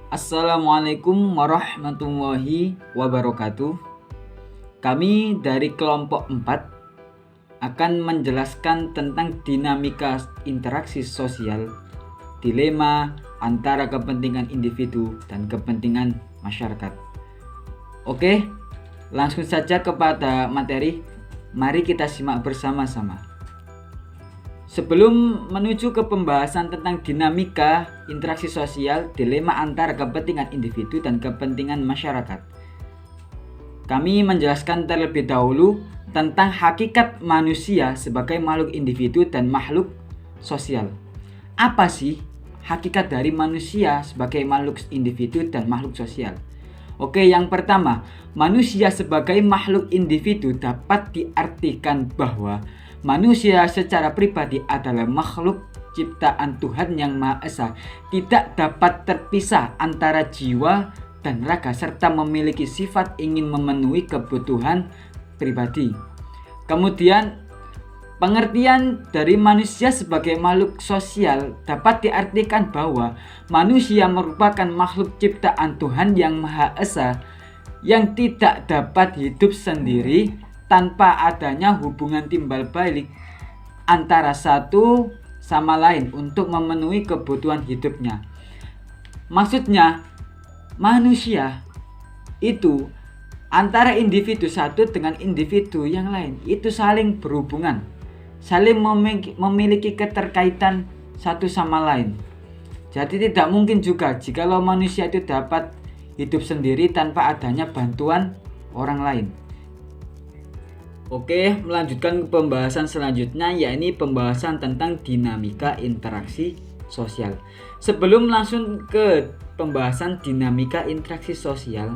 Assalamualaikum warahmatullahi wabarakatuh. Kami dari kelompok 4 akan menjelaskan tentang dinamika interaksi sosial, dilema antara kepentingan individu dan kepentingan masyarakat. Oke, langsung saja kepada materi. Mari kita simak bersama-sama. Sebelum menuju ke pembahasan tentang dinamika interaksi sosial, dilema antara kepentingan individu dan kepentingan masyarakat, kami menjelaskan terlebih dahulu tentang hakikat manusia sebagai makhluk individu dan makhluk sosial. Apa sih hakikat dari manusia sebagai makhluk individu dan makhluk sosial? Oke, yang pertama, manusia sebagai makhluk individu dapat diartikan bahwa manusia secara pribadi adalah makhluk ciptaan Tuhan Yang Maha Esa, tidak dapat terpisah antara jiwa dan raga serta memiliki sifat ingin memenuhi kebutuhan pribadi. Kemudian, pengertian dari manusia sebagai makhluk sosial dapat diartikan bahwa manusia merupakan makhluk ciptaan Tuhan Yang Maha Esa yang tidak dapat hidup sendiri tanpa adanya hubungan timbal balik antara satu sama lain untuk memenuhi kebutuhan hidupnya. Maksudnya, manusia itu antara individu satu dengan individu yang lain itu saling berhubungan, saling memiliki keterkaitan satu sama lain. Jadi tidak mungkin juga jikalau manusia itu dapat hidup sendiri tanpa adanya bantuan orang lain. Oke, melanjutkan ke pembahasan selanjutnya, yakni pembahasan tentang dinamika interaksi sosial. Sebelum langsung ke pembahasan dinamika interaksi sosial,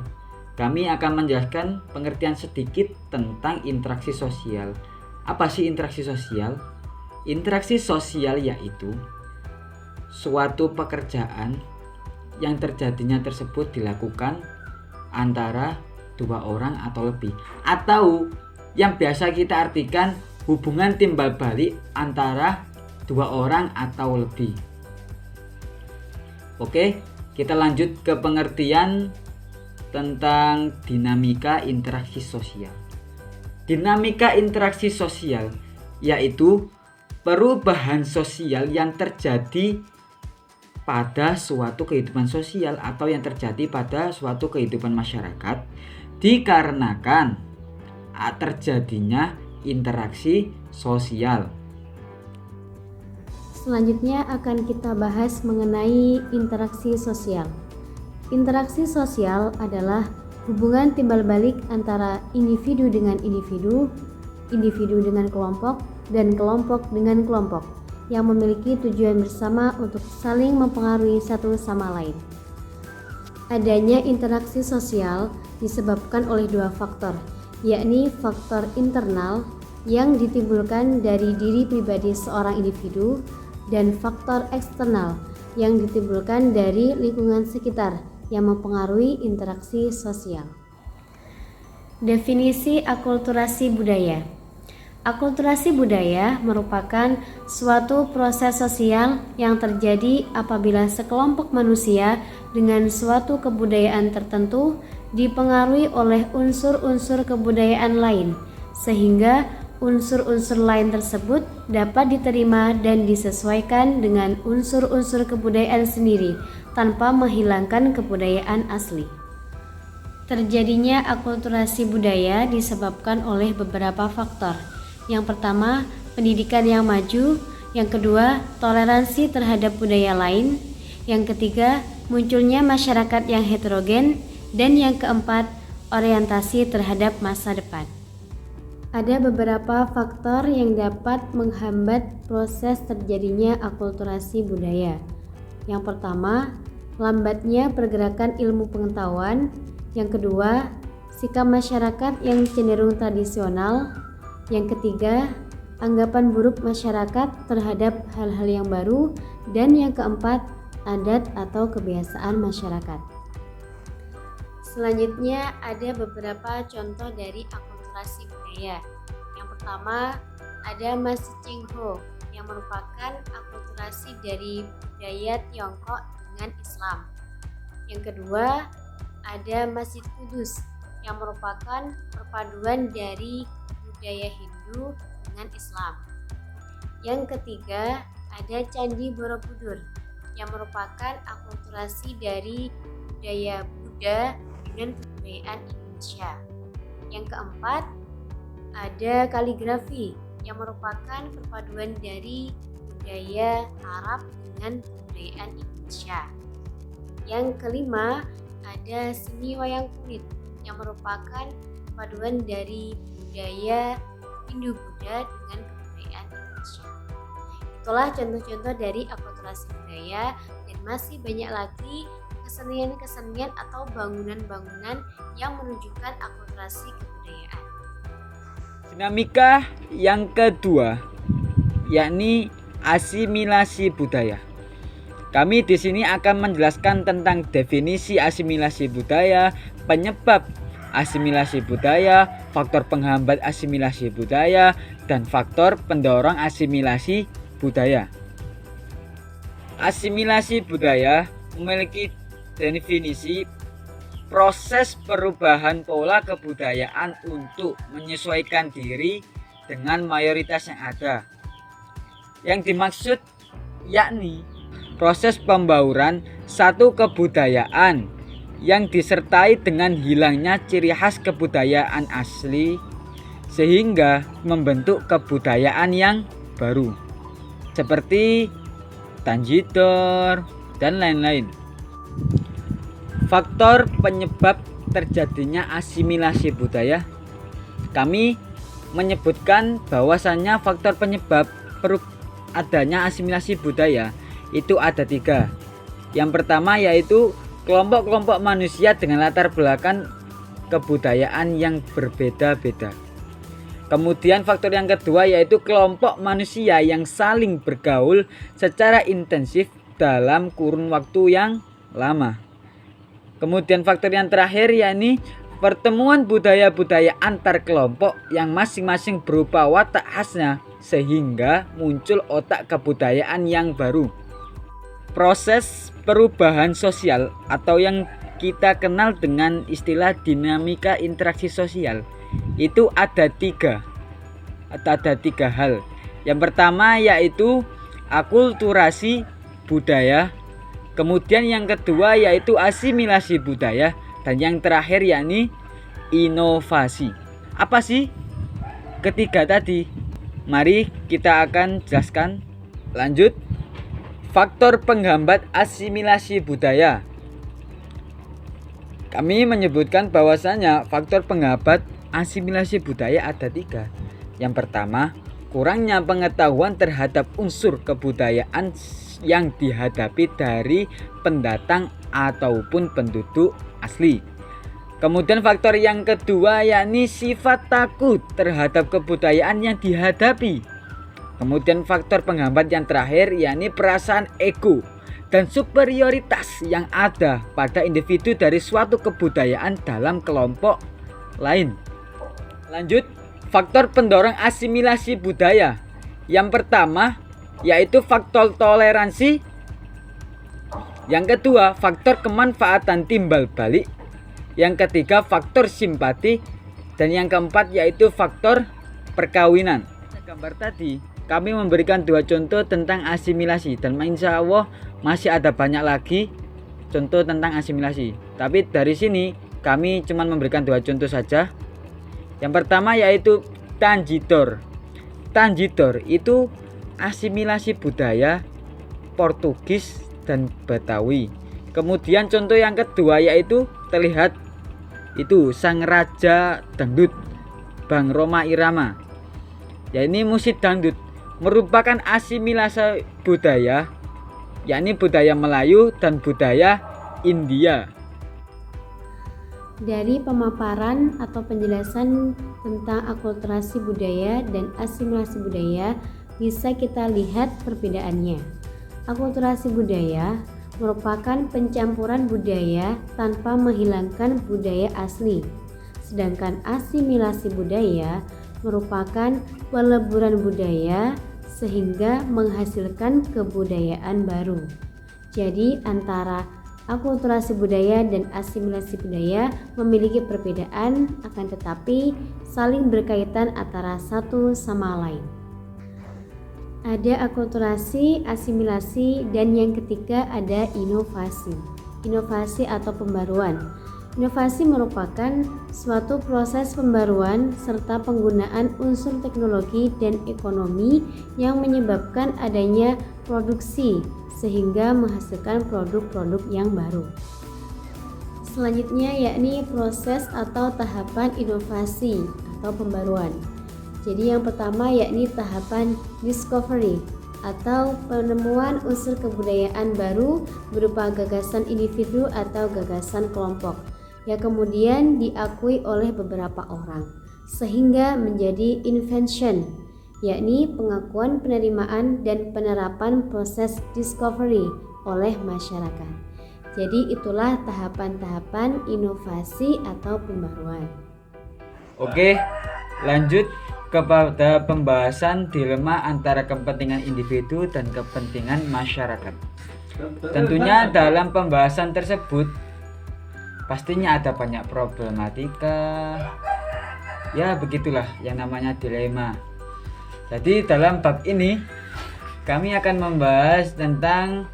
kami akan menjelaskan pengertian sedikit tentang interaksi sosial. Apa sih interaksi sosial? Interaksi sosial yaitu suatu pekerjaan yang terjadinya tersebut dilakukan antara dua orang atau lebih, atau yang biasa kita artikan hubungan timbal balik antara dua orang atau lebih. Oke, kita lanjut ke pengertian tentang dinamika interaksi sosial. Dinamika interaksi sosial yaitu perubahan sosial yang terjadi pada suatu kehidupan sosial atau yang terjadi pada suatu kehidupan masyarakat dikarenakan terjadinya interaksi sosial. Selanjutnya akan kita bahas mengenai interaksi sosial. Interaksi sosial adalah hubungan timbal balik antara individu dengan individu, individu dengan kelompok, dan kelompok dengan kelompok yang memiliki tujuan bersama untuk saling mempengaruhi satu sama lain. Adanya interaksi sosial disebabkan oleh dua faktor, yakni faktor internal yang ditimbulkan dari diri pribadi seorang individu dan faktor eksternal yang ditimbulkan dari lingkungan sekitar yang mempengaruhi interaksi sosial. Definisi akulturasi budaya. Akulturasi budaya merupakan suatu proses sosial yang terjadi apabila sekelompok manusia dengan suatu kebudayaan tertentu dipengaruhi oleh unsur-unsur kebudayaan lain, sehingga unsur-unsur lain tersebut dapat diterima dan disesuaikan dengan unsur-unsur kebudayaan sendiri tanpa menghilangkan kebudayaan asli. Terjadinya akulturasi budaya disebabkan oleh beberapa faktor. Yang pertama, pendidikan yang maju. Yang kedua, toleransi terhadap budaya lain. Yang ketiga, munculnya masyarakat yang heterogen. Dan yang keempat, orientasi terhadap masa depan. Ada beberapa faktor yang dapat menghambat proses terjadinya akulturasi budaya. Yang pertama, lambatnya pergerakan ilmu pengetahuan. Yang kedua, sikap masyarakat yang cenderung tradisional. Yang ketiga, anggapan buruk masyarakat terhadap hal-hal yang baru. Dan yang keempat, adat atau kebiasaan masyarakat. Selanjutnya ada beberapa contoh dari akulturasi budaya. Yang pertama ada Masjid Cengho yang merupakan akulturasi dari budaya Tiongkok dengan Islam. Yang kedua, ada Masjid Kudus yang merupakan perpaduan dari budaya Hindu dengan Islam. Yang ketiga, ada Candi Borobudur yang merupakan akulturasi dari budaya Buddha dengan kebudayaan Indonesia. Yang keempat, ada kaligrafi yang merupakan perpaduan dari budaya Arab dengan kebudayaan Indonesia. Yang kelima, ada seni wayang kulit yang merupakan perpaduan dari budaya Hindu-Buddha dengan kebudayaan Indonesia. Itulah contoh-contoh dari akulturasi budaya, dan masih banyak lagi kesenian-kesenian atau bangunan-bangunan yang menunjukkan akulturasi kebudayaan. Dinamika yang kedua yakni asimilasi budaya. Kami di sini akan menjelaskan tentang definisi asimilasi budaya, penyebab asimilasi budaya, faktor penghambat asimilasi budaya, dan faktor pendorong asimilasi budaya. Asimilasi budaya memiliki definisi proses perubahan pola kebudayaan untuk menyesuaikan diri dengan mayoritas yang ada. Yang dimaksud yakni proses pembauran satu kebudayaan yang disertai dengan hilangnya ciri khas kebudayaan asli sehingga membentuk kebudayaan yang baru seperti Tanjidor dan lain-lain. Faktor penyebab terjadinya asimilasi budaya, kami menyebutkan bahwasannya faktor penyebab adanya asimilasi budaya itu ada 3. Yang pertama yaitu kelompok-kelompok manusia dengan latar belakang kebudayaan yang berbeda-beda. Kemudian faktor yang kedua yaitu kelompok manusia yang saling bergaul secara intensif dalam kurun waktu yang lama. Kemudian faktor yang terakhir yakni pertemuan budaya-budaya antar kelompok yang masing-masing berupa watak khasnya sehingga muncul otak kebudayaan yang baru. Proses perubahan sosial atau yang kita kenal dengan istilah dinamika interaksi sosial itu ada 3 hal. Yang pertama yaitu akulturasi budaya, kemudian yang kedua yaitu asimilasi budaya, dan yang terakhir yakni inovasi. Apa sih ketiga tadi? Mari kita akan jelaskan. Lanjut. Faktor penghambat asimilasi budaya. Kami menyebutkan bahwasanya faktor penghambat asimilasi budaya ada 3. Yang pertama, kurangnya pengetahuan terhadap unsur kebudayaan yang dihadapi dari pendatang ataupun penduduk asli. Kemudian faktor yang kedua yakni sifat takut terhadap kebudayaan yang dihadapi. Kemudian faktor penghambat yang terakhir yakni perasaan ego dan superioritas yang ada pada individu dari suatu kebudayaan dalam kelompok lain. Lanjut, faktor pendorong asimilasi budaya. Yang pertama yaitu faktor toleransi. Yang kedua, faktor kemanfaatan timbal balik. Yang ketiga, faktor simpati. Dan yang keempat yaitu faktor perkawinan. Gambar tadi kami memberikan 2 contoh tentang asimilasi, dan insya Allah masih ada banyak lagi contoh tentang asimilasi. Tapi dari sini kami cuma memberikan 2 contoh saja. Yang pertama yaitu Tanjidor. Tanjidor itu asimilasi budaya Portugis dan Betawi. Kemudian contoh yang kedua yaitu terlihat itu Sang Raja Dangdut Bang Rhoma Irama. Ya, ini musik dangdut merupakan asimilasi budaya, yakni budaya Melayu dan budaya India. Dari pemaparan atau penjelasan tentang akulturasi budaya dan asimilasi budaya, bisa kita lihat perbedaannya. Akulturasi budaya merupakan pencampuran budaya tanpa menghilangkan budaya asli, sedangkan asimilasi budaya merupakan peleburan budaya sehingga menghasilkan kebudayaan baru. Jadi antara Akulturasi budaya dan asimilasi budaya memiliki perbedaan, akan tetapi saling berkaitan antara satu sama lain. Ada akulturasi, asimilasi, dan yang ketiga ada inovasi. Inovasi atau pembaruan. Inovasi merupakan suatu proses pembaruan serta penggunaan unsur teknologi dan ekonomi yang menyebabkan adanya produksi sehingga menghasilkan produk-produk yang baru. Selanjutnya yakni proses atau tahapan inovasi atau pembaruan. Jadi yang pertama yakni tahapan discovery atau penemuan unsur kebudayaan baru berupa gagasan individu atau gagasan kelompok yang kemudian diakui oleh beberapa orang sehingga menjadi invention, yakni pengakuan, penerimaan, dan penerapan proses discovery oleh masyarakat. Jadi itulah tahapan-tahapan inovasi atau pembaruan. Oke, lanjut kepada pembahasan dilema antara kepentingan individu dan kepentingan masyarakat. Tentunya dalam pembahasan tersebut pastinya ada banyak problematika. Ya begitulah yang namanya dilema. Jadi dalam bab ini kami akan membahas tentang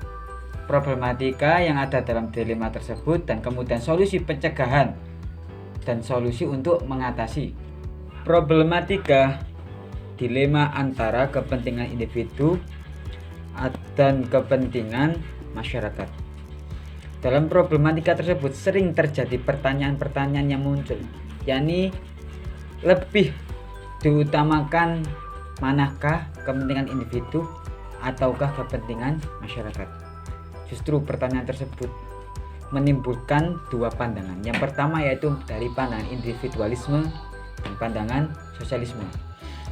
problematika yang ada dalam dilema tersebut dan kemudian solusi pencegahan dan solusi untuk mengatasi problematika dilema antara kepentingan individu dan kepentingan masyarakat. Dalam problematika tersebut sering terjadi pertanyaan-pertanyaan yang muncul, yakni lebih diutamakan manakah kepentingan individu ataukah kepentingan masyarakat. Justru pertanyaan tersebut menimbulkan dua pandangan. Yang pertama yaitu dari pandangan individualisme dan pandangan sosialisme.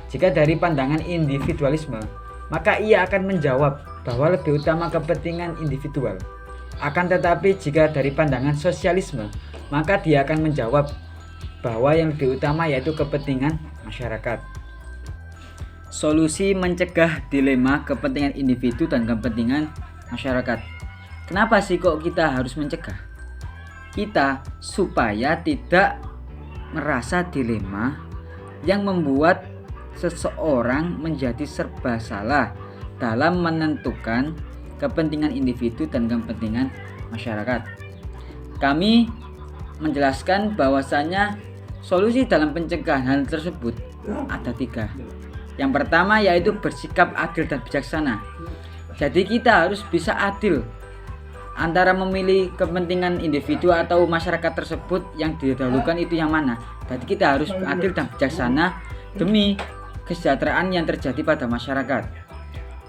Jika dari pandangan individualisme, maka ia akan menjawab bahwa lebih utama kepentingan individual. Akan tetapi jika dari pandangan sosialisme, maka dia akan menjawab bahwa yang lebih utama yaitu kepentingan masyarakat. Solusi mencegah dilema kepentingan individu dan kepentingan masyarakat. Kenapa sih kok kita harus mencegah? Kita supaya tidak merasa dilema yang membuat seseorang menjadi serba salah dalam menentukan kepentingan individu dan kepentingan masyarakat. Kami menjelaskan bahwasanya solusi dalam pencegahan hal tersebut ada 3. Yang pertama yaitu bersikap adil dan bijaksana. Jadi kita harus bisa adil antara memilih kepentingan individu atau masyarakat tersebut, yang didahulukan itu yang mana. Jadi kita harus adil dan bijaksana demi kesejahteraan yang terjadi pada masyarakat.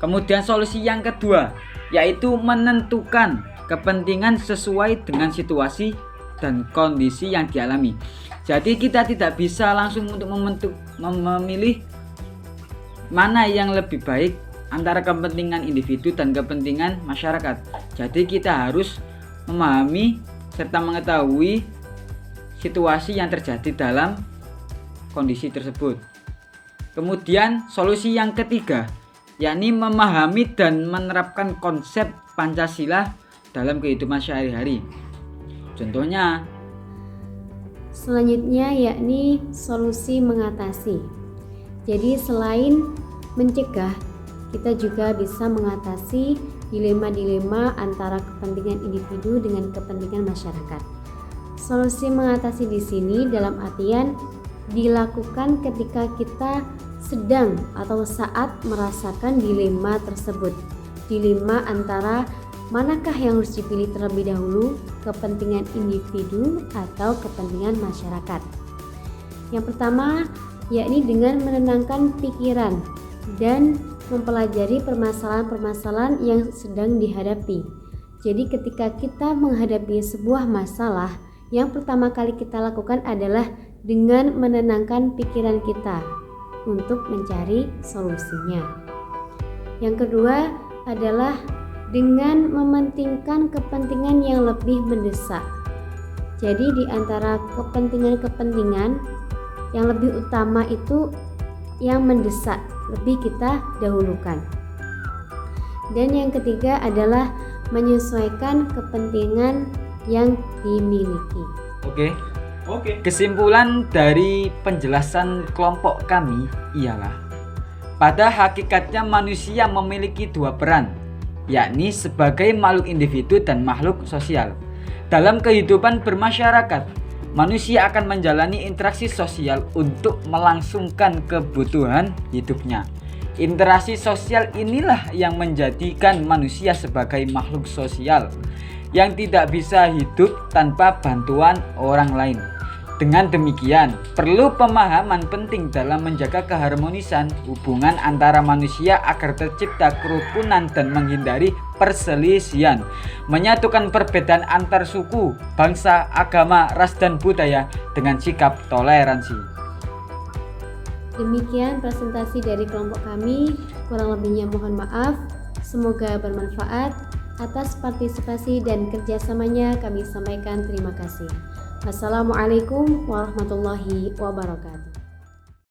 Kemudian solusi yang kedua yaitu menentukan kepentingan sesuai dengan situasi dan kondisi yang dialami. Jadi kita tidak bisa langsung untuk memilih mana yang lebih baik antara kepentingan individu dan kepentingan masyarakat. Jadi kita harus memahami serta mengetahui situasi yang terjadi dalam kondisi tersebut. Kemudian solusi yang ketiga yakni memahami dan menerapkan konsep Pancasila dalam kehidupan sehari-hari. Contohnya, selanjutnya yakni solusi mengatasi. Jadi selain mencegah, kita juga bisa mengatasi dilema-dilema antara kepentingan individu dengan kepentingan masyarakat. Solusi mengatasi di sini dalam artian dilakukan ketika kita sedang atau saat merasakan dilema tersebut. Dilema antara manakah yang harus dipilih terlebih dahulu, kepentingan individu atau kepentingan masyarakat. Yang pertama yakni dengan menenangkan pikiran dan mempelajari permasalahan-permasalahan yang sedang dihadapi. Jadi ketika kita menghadapi sebuah masalah, yang pertama kali kita lakukan adalah dengan menenangkan pikiran kita untuk mencari solusinya. Yang kedua adalah dengan mementingkan kepentingan yang lebih mendesak. Jadi di antara kepentingan-kepentingan yang lebih utama itu yang mendesak lebih kita dahulukan. Dan yang ketiga adalah menyesuaikan kepentingan yang dimiliki. Oke. Kesimpulan dari penjelasan kelompok kami ialah pada hakikatnya manusia memiliki dua peran, yakni sebagai makhluk individu dan makhluk sosial. Dalam kehidupan bermasyarakat, manusia akan menjalani interaksi sosial untuk melangsungkan kebutuhan hidupnya. Interaksi sosial inilah yang menjadikan manusia sebagai makhluk sosial yang tidak bisa hidup tanpa bantuan orang lain. Dengan demikian, perlu pemahaman penting dalam menjaga keharmonisan hubungan antara manusia agar tercipta kerukunan dan menghindari perselisihan, menyatukan perbedaan antar suku, bangsa, agama, ras dan budaya dengan sikap toleransi. Demikian presentasi dari kelompok kami, kurang lebihnya mohon maaf. Semoga bermanfaat. Atas partisipasi dan kerjasamanya kami sampaikan terima kasih. Wassalamualaikum warahmatullahi wabarakatuh.